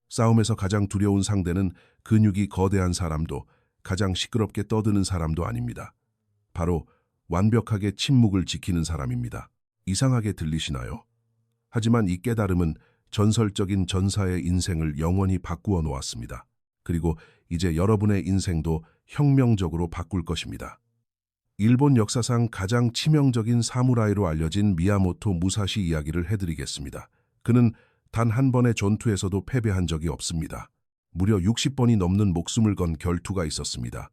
싸움에서 가장 두려운 상대는 근육이 거대한 사람도 가장 시끄럽게 떠드는 사람도 아닙니다. 바로 완벽하게 침묵을 지키는 사람입니다. 이상하게 들리시나요? 하지만 이 깨달음은 전설적인 전사의 인생을 영원히 바꾸어 놓았습니다. 그리고 이제 여러분의 인생도 혁명적으로 바꿀 것입니다. 일본 역사상 가장 치명적인 사무라이로 알려진 미야모토 무사시 이야기를 해드리겠습니다. 그는 단 한 번의 전투에서도 패배한 적이 없습니다. 무려 60번이 넘는 목숨을 건 결투가 있었습니다.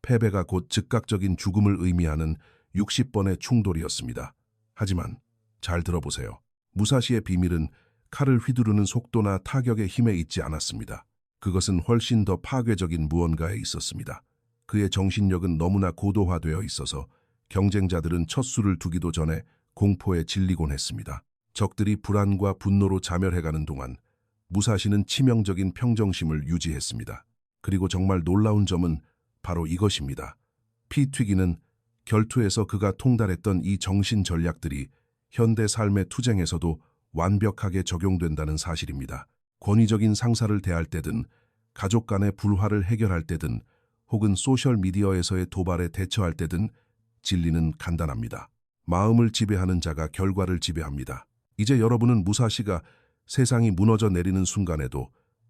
패배가 곧 즉각적인 죽음을 의미하는 60번의 충돌이었습니다. 하지만 잘 들어보세요. 무사시의 비밀은 칼을 휘두르는 속도나 타격의 힘에 있지 않았습니다. 그것은 훨씬 더 파괴적인 무언가에 있었습니다. 그의 정신력은 너무나 고도화되어 있어서 경쟁자들은 첫 수를 두기도 전에 공포에 질리곤 했습니다. 적들이 불안과 분노로 자멸해가는 동안 무사시는 치명적인 평정심을 유지했습니다. 그리고 정말 놀라운 점은 바로 이것입니다. 피 튀기는 결투에서 그가 통달했던 이 정신 전략들이 현대 삶의 투쟁에서도 완벽하게 적용된다는 사실입니다. 권위적인 상사를 대할 때든 가족 간의 불화를 해결할 때든 혹은 소셜미디어에서의 도발에 대처할 때든 진리는 간단합니다. 마음을 지배하는 자가 결과를 지배합니다. 이제 여러분은 무사시가 세상이 무너져 내리는 순간에도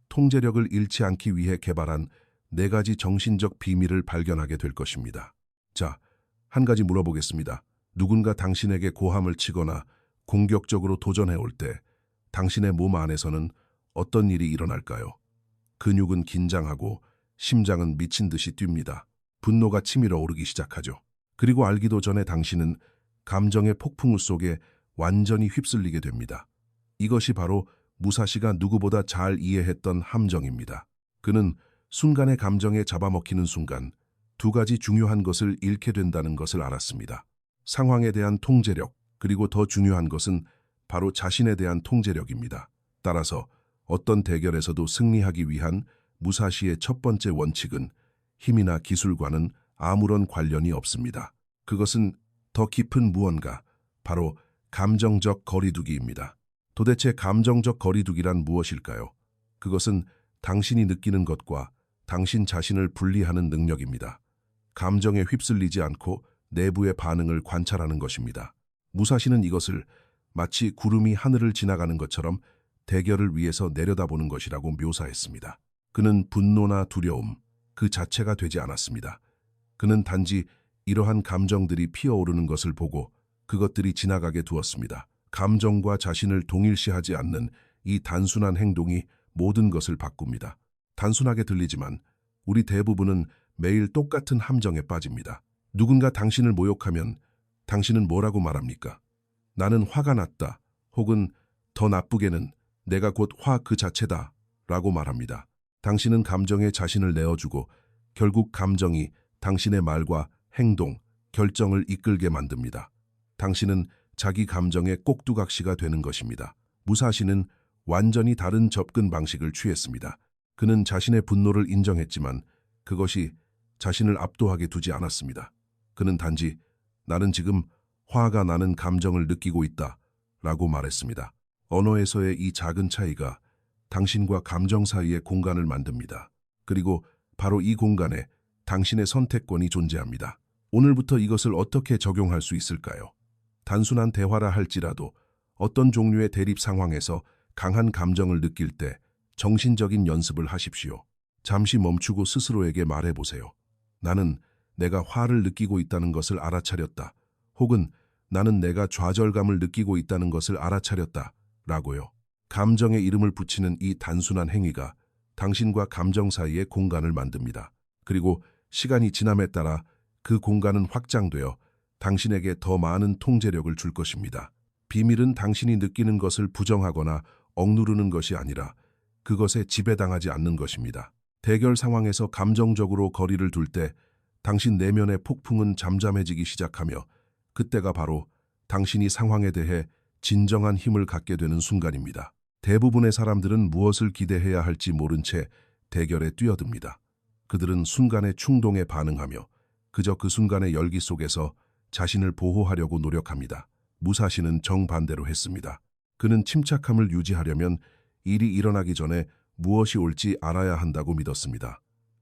통제력을 잃지 않기 위해 개발한 4가지 정신적 비밀을 발견하게 될 것입니다. 자, 한 가지 물어보겠습니다. 누군가 당신에게 고함을 치거나 공격적으로 도전해 올 때 당신의 몸 안에서는 어떤 일이 일어날까요? 근육은 긴장하고 심장은 미친 듯이 뜁니다. 분노가 치밀어 오르기 시작하죠. 그리고 알기도 전에 당신은 감정의 폭풍우 속에 완전히 휩쓸리게 됩니다. 이것이 바로 무사시가 누구보다 잘 이해했던 함정입니다. 그는 순간의 감정에 잡아먹히는 순간 2가지 중요한 것을 잃게 된다는 것을 알았습니다. 상황에 대한 통제력, 그리고 더 중요한 것은 바로 자신에 대한 통제력입니다. 따라서 어떤 대결에서도 승리하기 위한 무사시의 첫 번째 원칙은 힘이나 기술과는 아무런 관련이 없습니다. 그것은 더 깊은 무언가, 바로 감정적 거리두기입니다. 도대체 감정적 거리두기란 무엇일까요? 그것은 당신이 느끼는 것과 당신 자신을 분리하는 능력입니다. 감정에 휩쓸리지 않고 내부의 반응을 관찰하는 것입니다. 무사시는 이것을 마치 구름이 하늘을 지나가는 것처럼 대결을 위해서 내려다보는 것이라고 묘사했습니다. 그는 분노나 두려움, 그 자체가 되지 않았습니다. 그는 단지 이러한 감정들이 피어오르는 것을 보고 그것들이 지나가게 두었습니다. 감정과 자신을 동일시하지 않는 이 단순한 행동이 모든 것을 바꿉니다. 단순하게 들리지만 우리 대부분은 매일 똑같은 함정에 빠집니다. 누군가 당신을 모욕하면 당신은 뭐라고 말합니까? 나는 화가 났다. 혹은 더 나쁘게는 내가 곧 화 그 자체다 라고 말합니다. 당신은 감정에 자신을 내어주고 결국 감정이 당신의 말과 행동, 결정을 이끌게 만듭니다. 당신은 자기 감정의 꼭두각시가 되는 것입니다. 무사시는 완전히 다른 접근 방식을 취했습니다. 그는 자신의 분노를 인정했지만 그것이 자신을 압도하게 두지 않았습니다. 그는 단지 나는 지금 화가 나는 감정을 느끼고 있다 라고 말했습니다. 언어에서의 이 작은 차이가 당신과 감정 사이의 공간을 만듭니다. 그리고 바로 이 공간에 당신의 선택권이 존재합니다. 오늘부터 이것을 어떻게 적용할 수 있을까요? 단순한 대화라 할지라도 어떤 종류의 대립 상황에서 강한 감정을 느낄 때 정신적인 연습을 하십시오. 잠시 멈추고 스스로에게 말해보세요. 나는 내가 화를 느끼고 있다는 것을 알아차렸다. 혹은 나는 내가 좌절감을 느끼고 있다는 것을 알아차렸다. 라고요. 감정의 이름을 붙이는 이 단순한 행위가 당신과 감정 사이의 공간을 만듭니다. 그리고 시간이 지남에 따라 그 공간은 확장되어 당신에게 더 많은 통제력을 줄 것입니다. 비밀은 당신이 느끼는 것을 부정하거나 억누르는 것이 아니라 그것에 지배당하지 않는 것입니다. 대결 상황에서 감정적으로 거리를 둘 때 당신 내면의 폭풍은 잠잠해지기 시작하며 그때가 바로 당신이 상황에 대해 진정한 힘을 갖게 되는 순간입니다. 대부분의 사람들은 무엇을 기대해야 할지 모른 채 대결에 뛰어듭니다. 그들은 순간의 충동에 반응하며 그저 그 순간의 열기 속에서 자신을 보호하려고 노력합니다. 무사시는 정반대로 했습니다. 그는 침착함을 유지하려면 일이 일어나기 전에 무엇이 옳지 알아야 한다고 믿었습니다.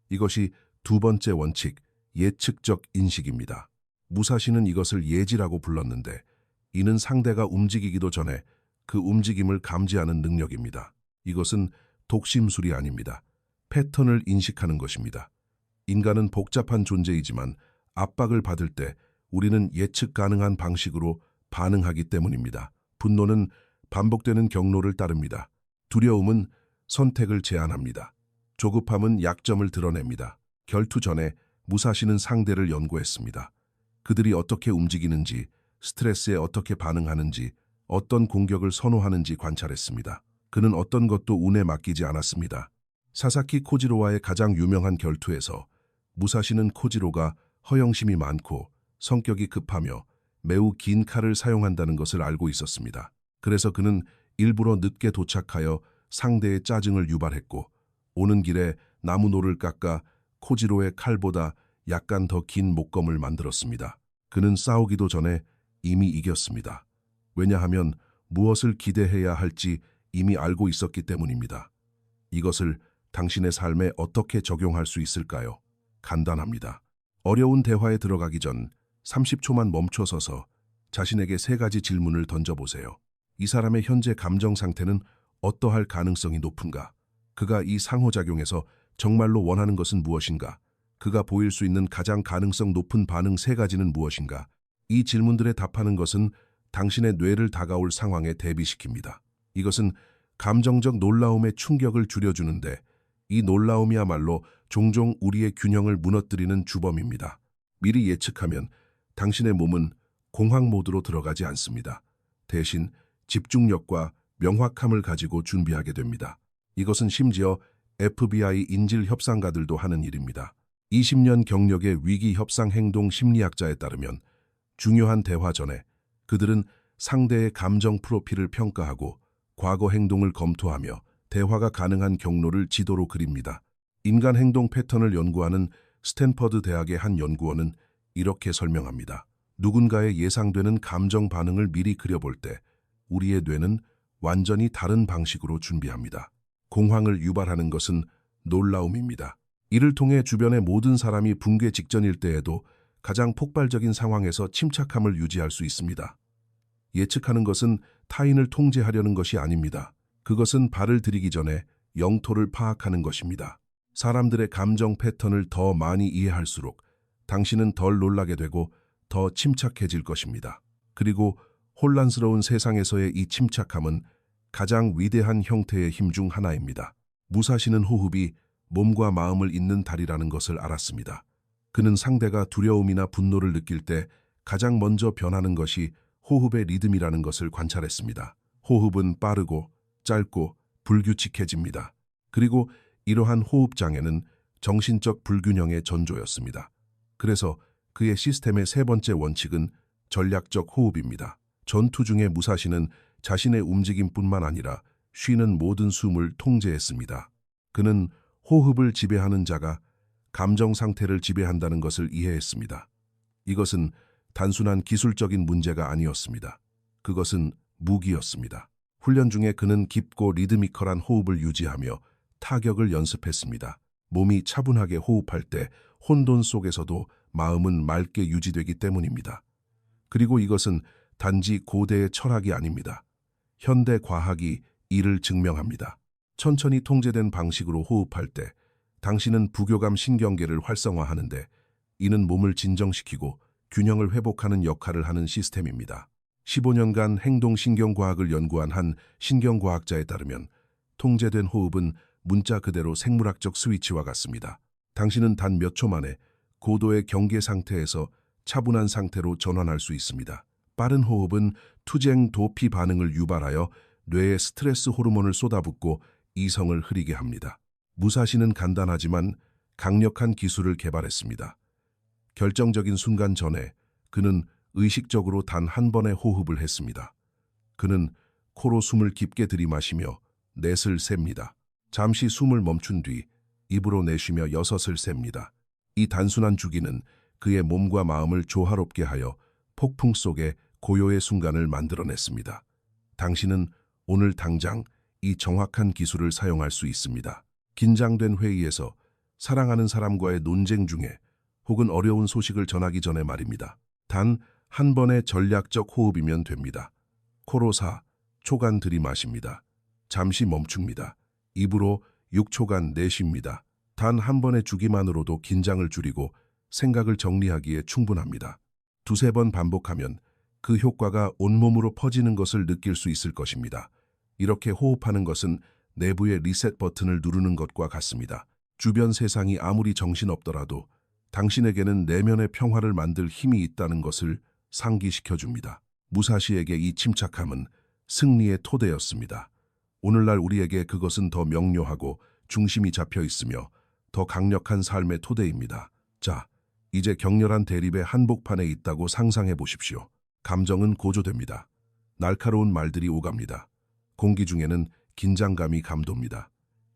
이것이 두 번째 원칙, 예측적 인식입니다. 무사시는 이것을 예지라고 불렀는데 이는 상대가 움직이기도 전에 그 움직임을 감지하는 능력입니다. 이것은 독심술이 아닙니다. 패턴을 인식하는 것입니다. 인간은 복잡한 존재이지만 압박을 받을 때 우리는 예측 가능한 방식으로 반응하기 때문입니다. 분노는 반복되는 경로를 따릅니다. 두려움은 선택을 제한합니다. 조급함은 약점을 드러냅니다. 결투 전에 무사시는 상대를 연구했습니다. 그들이 어떻게 움직이는지, 스트레스에 어떻게 반응하는지, 어떤 공격을 선호하는지 관찰했습니다. 그는 어떤 것도 운에 맡기지 않았습니다. 사사키 코지로와의 가장 유명한 결투에서 무사시는 코지로가 허영심이 많고 성격이 급하며 매우 긴 칼을 사용한다는 것을 알고 있었습니다. 그래서 그는 일부러 늦게 도착하여 상대의 짜증을 유발했고 오는 길에 나무노를 깎아 코지로의 칼보다 약간 더 긴 목검을 만들었습니다. 그는 싸우기도 전에 이미 이겼습니다. 왜냐하면 무엇을 기대해야 할지 이미 알고 있었기 때문입니다. 이것을 당신의 삶에 어떻게 적용할 수 있을까요? 간단합니다. 어려운 대화에 들어가기 전 30초만 멈춰서서 자신에게 3가지 질문을 던져보세요. 이 사람의 현재 감정 상태는 어떠할 가능성이 높은가? 그가 이 상호작용에서 정말로 원하는 것은 무엇인가? 그가 보일 수 있는 가장 가능성 높은 반응 3가지는 무엇인가? 이 질문들에 답하는 것은 당신의 뇌를 다가올 상황에 대비시킵니다. 이것은 감정적 놀라움의 충격을 줄여주는데 이 놀라움이야말로 종종 우리의 균형을 무너뜨리는 주범입니다. 미리 예측하면 당신의 몸은 공황 모드로 들어가지 않습니다. 대신 집중력과 명확함을 가지고 준비하게 됩니다. 이것은 심지어 FBI 인질 협상가들도 하는 일입니다. 20년 경력의 위기 협상 행동 심리학자에 따르면 중요한 대화 전에 그들은 상대의 감정 프로필을 평가하고 과거 행동을 검토하며 대화가 가능한 경로를 지도로 그립니다. 인간 행동 패턴을 연구하는 스탠퍼드 대학의 한 연구원은 이렇게 설명합니다. 누군가의 예상되는 감정 반응을 미리 그려볼 때 우리의 뇌는 완전히 다른 방식으로 준비합니다. 공황을 유발하는 것은 놀라움입니다. 이를 통해 주변의 모든 사람이 붕괴 직전일 때에도 가장 폭발적인 상황에서 침착함을 유지할 수 있습니다. 예측하는 것은 타인을 통제하려는 것이 아닙니다. 그것은 발을 들이기 전에 영토를 파악하는 것입니다. 사람들의 감정 패턴을 더 많이 이해할수록 당신은 덜 놀라게 되고 더 침착해질 것입니다. 그리고 혼란스러운 세상에서의 이 침착함은 가장 위대한 형태의 힘 중 하나입니다. 무사시는 호흡이 몸과 마음을 잇는 달이라는 것을 알았습니다. 그는 상대가 두려움이나 분노를 느낄 때 가장 먼저 변하는 것이 호흡의 리듬이라는 것을 관찰했습니다. 호흡은 빠르고 짧고 불규칙해집니다. 그리고 이러한 호흡장애는 정신적 불균형의 전조였습니다. 그래서 그의 시스템의 3번째 원칙은 전략적 호흡입니다. 전투 중에 무사시는 자신의 움직임뿐만 아니라 쉬는 모든 숨을 통제했습니다. 그는 호흡을 지배하는 자가 감정 상태를 지배한다는 것을 이해했습니다. 이것은 단순한 기술적인 문제가 아니었습니다. 그것은 무기였습니다. 훈련 중에 그는 깊고 리드미컬한 호흡을 유지하며 타격을 연습했습니다. 몸이 차분하게 호흡할 때 혼돈 속에서도 마음은 맑게 유지되기 때문입니다. 그리고 이것은 단지 고대의 철학이 아닙니다. 현대 과학이 이를 증명합니다. 천천히 통제된 방식으로 호흡할 때 당신은 부교감 신경계를 활성화하는데 이는 몸을 진정시키고 균형을 회복하는 역할을 하는 시스템입니다. 15년간 행동신경과학을 연구한 한 신경과학자에 따르면 통제된 호흡은 문자 그대로 생물학적 스위치와 같습니다. 당신은 단 몇 초 만에 고도의 경계 상태에서 차분한 상태로 전환할 수 있습니다. 빠른 호흡은 투쟁 도피 반응을 유발하여 뇌에 스트레스 호르몬을 쏟아붓고 이성을 흐리게 합니다. 무사시는 간단하지만 강력한 기술을 개발했습니다. 결정적인 순간 전에 그는 의식적으로 단 한 번의 호흡을 했습니다. 그는 코로 숨을 깊게 들이마시며 넷을 셉니다. 잠시 숨을 멈춘 뒤 입으로 내쉬며 6을 셉니다. 이 단순한 주기는 그의 몸과 마음을 조화롭게 하여 폭풍 속에 고요의 순간을 만들어냈습니다. 당신은 오늘 당장 이 정확한 기술을 사용할 수 있습니다. 긴장된 회의에서 사랑하는 사람과의 논쟁 중에 혹은 어려운 소식을 전하기 전에 말입니다. 단 한 번의 전략적 호흡이면 됩니다. 코로 4초간 들이마십니다. 잠시 멈춥니다. 입으로 6초간 내쉽니다. 단 한 번의 주기만으로도 긴장을 줄이고 생각을 정리하기에 충분합니다. 두세 번 반복하면 그 효과가 온몸으로 퍼지는 것을 느낄 수 있을 것입니다. 이렇게 호흡하는 것은 내부의 리셋 버튼을 누르는 것과 같습니다. 주변 세상이 아무리 정신없더라도 당신에게는 내면의 평화를 만들 힘이 있다는 것을 상기시켜줍니다. 무사시에게 이 침착함은 승리의 토대였습니다. 오늘날 우리에게 그것은 더 명료하고 중심이 잡혀 있으며 더 강력한 삶의 토대입니다. 자, 이제 격렬한 대립의 한복판에 있다고 상상해 보십시오. 감정은 고조됩니다. 날카로운 말들이 오갑니다. 공기 중에는 긴장감이 감돕니다.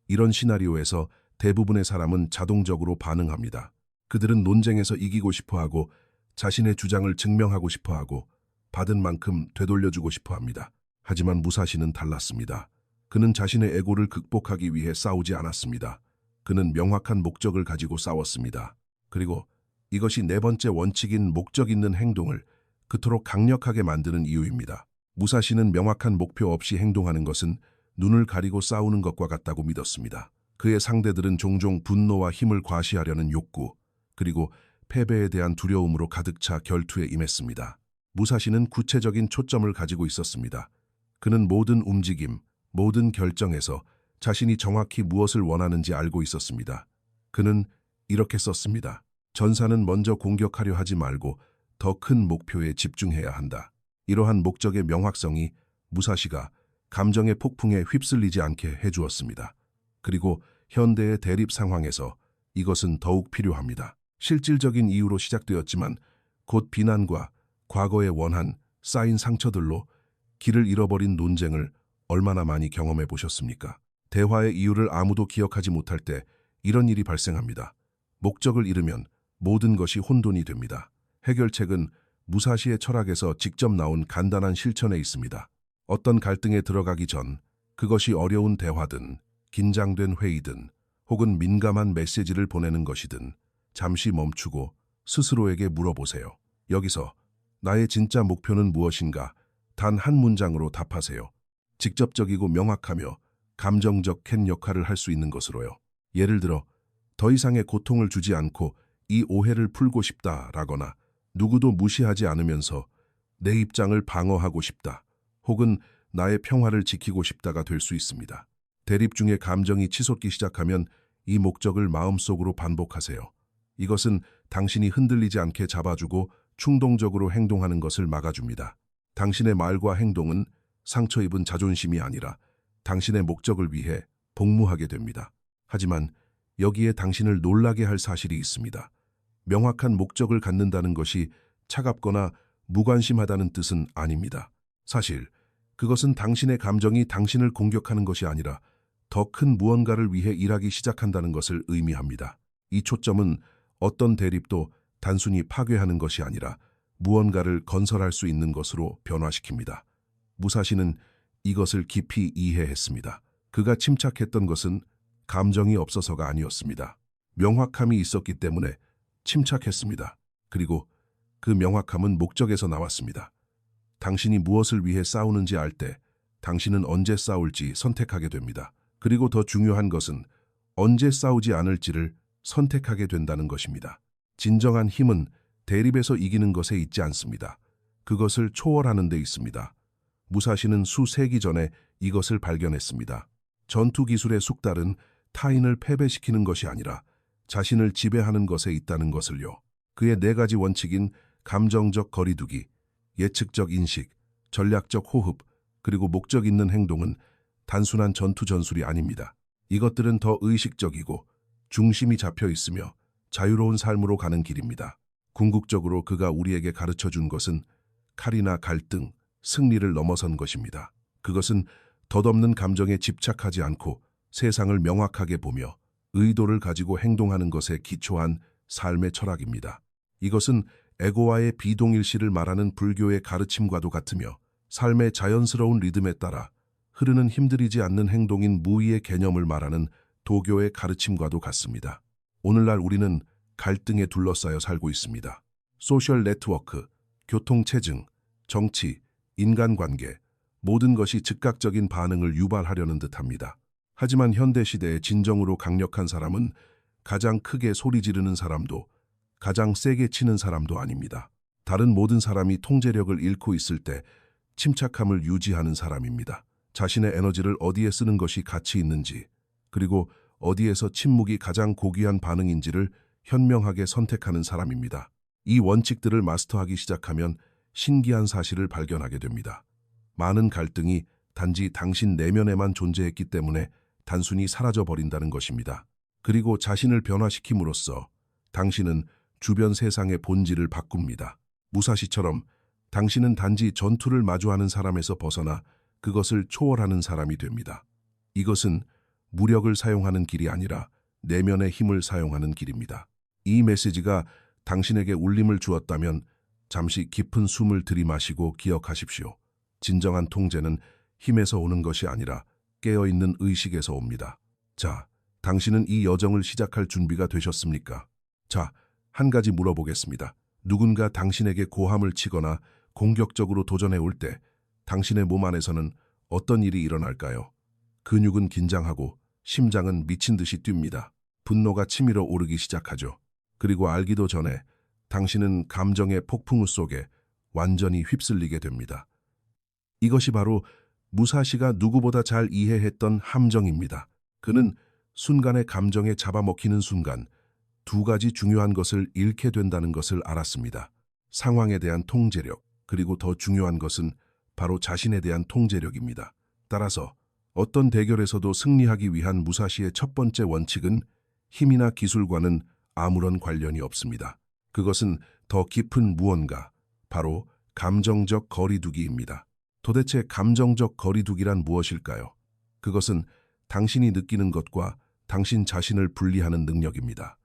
이런 시나리오에서 대부분의 사람은 자동적으로 반응합니다. 그들은 논쟁에서 이기고 싶어하고 자신의 주장을 증명하고 싶어하고 받은 만큼 되돌려주고 싶어합니다. 하지만 무사시는 달랐습니다. 그는 자신의 에고를 극복하기 위해 싸우지 않았습니다. 그는 명확한 목적을 가지고 싸웠습니다. 그리고 이것이 네 번째 원칙인 목적 있는 행동을 그토록 강력하게 만드는 이유입니다. 무사시는 명확한 목표 없이 행동하는 것은 눈을 가리고 싸우는 것과 같다고 믿었습니다. 그의 상대들은 종종 분노와 힘을 과시하려는 욕구, 그리고 패배에 대한 두려움으로 가득 차 결투에 임했습니다. 무사시는 구체적인 초점을 가지고 있었습니다. 그는 모든 움직임, 모든 결정에서 자신이 정확히 무엇을 원하는지 알고 있었습니다. 그는 이렇게 썼습니다. 전사는 먼저 공격하려 하지 말고 더 큰 목표에 집중해야 한다. 이러한 목적의 명확성이 무사시가 감정의 폭풍에 휩쓸리지 않게 해주었습니다. 그리고 현대의 대립 상황에서 이것은 더욱 필요합니다. 실질적인 이유로 시작되었지만 곧 비난과 과거의 원한, 쌓인 상처들로 길을 잃어버린 논쟁을 얼마나 많이 경험해 보셨습니까? 대화의 이유를 아무도 기억하지 못할 때 이런 일이 발생합니다. 목적을 잃으면 모든 것이 혼돈이 됩니다. 해결책은 무사시의 철학에서 직접 나온 간단한 실천에 있습니다. 어떤 갈등에 들어가기 전 그것이 어려운 대화든 긴장된 회의든 혹은 민감한 메시지를 보내는 것이든 잠시 멈추고 스스로에게 물어보세요. 여기서 나의 진짜 목표는 무엇인가? 단 한 문장으로 답하세요. 직접적이고 명확하며 감정적 캔 역할을 할 수 있는 것으로요. 예를 들어 더 이상의 고통을 주지 않고 이 오해를 풀고 싶다라거나 누구도 무시하지 않으면서 내 입장을 방어하고 싶다 혹은 나의 평화를 지키고 싶다가 될 수 있습니다. 대립 중에 감정이 치솟기 시작하면 이 목적을 마음속으로 반복하세요. 이것은 당신이 흔들리지 않게 잡아주고 충동적으로 행동하는 것을 막아줍니다. 당신의 말과 행동은 상처 입은 자존심이 아니라 당신의 목적을 위해 복무하게 됩니다. 하지만 여기에 당신을 놀라게 할 사실이 있습니다. 명확한 목적을 갖는다는 것이 차갑거나 무관심하다는 뜻은 아닙니다. 사실 그것은 당신의 감정이 당신을 공격하는 것이 아니라 더 큰 무언가를 위해 일하기 시작한다는 것을 의미합니다. 이 초점은 어떤 대립도 단순히 파괴하는 것이 아니라 무언가를 건설할 수 있는 것으로 변화시킵니다. 무사시는 이것을 깊이 이해했습니다. 그가 침착했던 것은 감정이 없어서가 아니었습니다. 명확함이 있었기 때문에 침착했습니다. 그리고 그 명확함은 목적에서 나왔습니다. 당신이 무엇을 위해 싸우는지 알 때 당신은 언제 싸울지 선택하게 됩니다. 그리고 더 중요한 것은 언제 싸우지 않을지를 선택하게 된다는 것입니다. 진정한 힘은 대립에서 이기는 것에 있지 않습니다. 그것을 초월하는 데 있습니다. 무사시는 수세기 전에 이것을 발견했습니다. 전투 기술의 숙달은 타인을 패배시키는 것이 아니라 자신을 지배하는 것에 있다는 것을요. 그의 네 가지 원칙인 감정적 거리두기, 예측적 인식, 전략적 호흡, 그리고 목적 있는 행동은 단순한 전투 전술이 아닙니다. 이것들은 더 의식적이고 중심이 잡혀 있으며 자유로운 삶으로 가는 길입니다. 궁극적으로 그가 우리에게 가르쳐준 것은 칼이나 갈등, 승리를 넘어선 것입니다. 그것은 덧없는 감정에 집착하지 않고 세상을 명확하게 보며 의도를 가지고 행동하는 것에 기초한 삶의 철학입니다. 이것은 에고와의 비동일시를 말하는 불교의 가르침과도 같으며 삶의 자연스러운 리듬에 따라 흐르는 힘들이지 않는 행동인 무의의 개념을 말하는 도교의 가르침과도 같습니다. 오늘날 우리는 갈등에 둘러싸여 살고 있습니다. 소셜 네트워크, 교통체증, 정치, 인간관계, 모든 것이 즉각적인 반응을 유발하려는 듯합니다. 하지만 현대시대에 진정으로 강력한 사람은 가장 크게 소리 지르는 사람도 가장 세게 치는 사람도 아닙니다. 다른 모든 사람이 통제력을 잃고 있을 때 침착함을 유지하는 사람입니다. 자신의 에너지를 어디에 쓰는 것이 가치 있는지, 그리고 어디에서 침묵이 가장 고귀한 반응인지를 현명하게 선택하는 사람입니다. 이 원칙들을 마스터하기 시작하면 신기한 사실을 발견하게 됩니다. 많은 갈등이 단지 당신 내면에만 존재했기 때문에 단순히 사라져버린다는 것입니다. 그리고 자신을 변화시킴으로써 당신은 주변 세상의 본질을 바꿉니다. 무사시처럼 당신은 단지 전투를 마주하는 사람에서 벗어나 그것을 초월하는 사람이 됩니다. 이것은 무력을 사용하는 길이 아니라 내면의 힘을 사용하는 길입니다. 이 메시지가 당신에게 울림을 주었다면 잠시 깊은 숨을 들이마시고 기억하십시오. 진정한 통제는 힘에서 오는 것이 아니라 깨어있는 의식에서 옵니다. 자, 당신은 이 여정을 시작할 준비가 되셨습니까? 자, 한 가지 물어보겠습니다. 누군가 당신에게 고함을 치거나 공격적으로 도전해 올 때 당신의 몸 안에서는 어떤 일이 일어날까요? 근육은 긴장하고 심장은 미친 듯이 뜁니다. 분노가 치밀어 오르기 시작하죠. 그리고 알기도 전에 당신은 감정의 폭풍우 속에 완전히 휩쓸리게 됩니다. 이것이 바로 무사시가 누구보다 잘 이해했던 함정입니다. 그는 순간의 감정에 잡아먹히는 순간 두 가지 중요한 것을 잃게 된다는 것을 알았습니다. 상황에 대한 통제력, 그리고 더 중요한 것은 바로 자신에 대한 통제력입니다. 따라서 어떤 대결에서도 승리하기 위한 무사시의 첫 번째 원칙은 힘이나 기술과는 아무런 관련이 없습니다. 그것은 더 깊은 무언가, 바로 감정적 거리두기입니다. 도대체 감정적 거리두기란 무엇일까요? 그것은 당신이 느끼는 것과 당신 자신을 분리하는 능력입니다.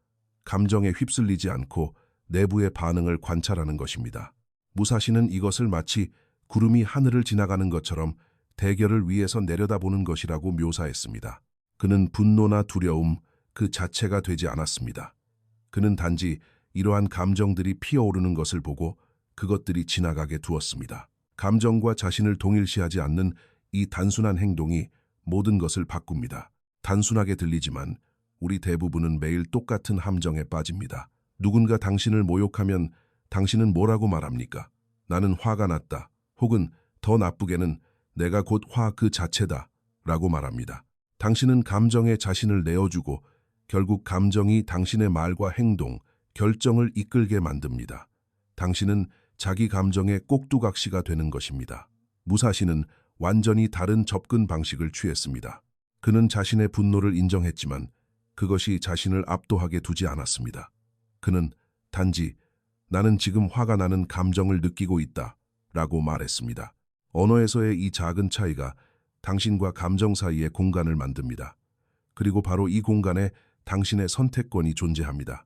감정에 휩쓸리지 않고 내부의 반응을 관찰하는 것입니다. 무사시는 이것을 마치 구름이 하늘을 지나가는 것처럼 대결을 위에서 내려다보는 것이라고 묘사했습니다. 그는 분노나 두려움 그 자체가 되지 않았습니다. 그는 단지 이러한 감정들이 피어오르는 것을 보고 그것들이 지나가게 두었습니다. 감정과 자신을 동일시하지 않는 이 단순한 행동이 모든 것을 바꿉니다. 단순하게 들리지만 우리 대부분은 매일 똑같은 함정에 빠집니다. 누군가 당신을 모욕하면 당신은 뭐라고 말합니까? 나는 화가 났다. 혹은 더 나쁘게는 내가 곧 화 그 자체다. 라고 말합니다. 당신은 감정에 자신을 내어주고 결국 감정이 당신의 말과 행동, 결정을 이끌게 만듭니다. 당신은 자기 감정의 꼭두각시가 되는 것입니다. 무사시는 완전히 다른 접근 방식을 취했습니다. 그는 자신의 분노를 인정했지만 그것이 자신을 압도하게 두지 않았습니다. 그는 단지 나는 지금 화가 나는 감정을 느끼고 있다 라고 말했습니다. 언어에서의 이 작은 차이가 당신과 감정 사이의 공간을 만듭니다. 그리고 바로 이 공간에 당신의 선택권이 존재합니다.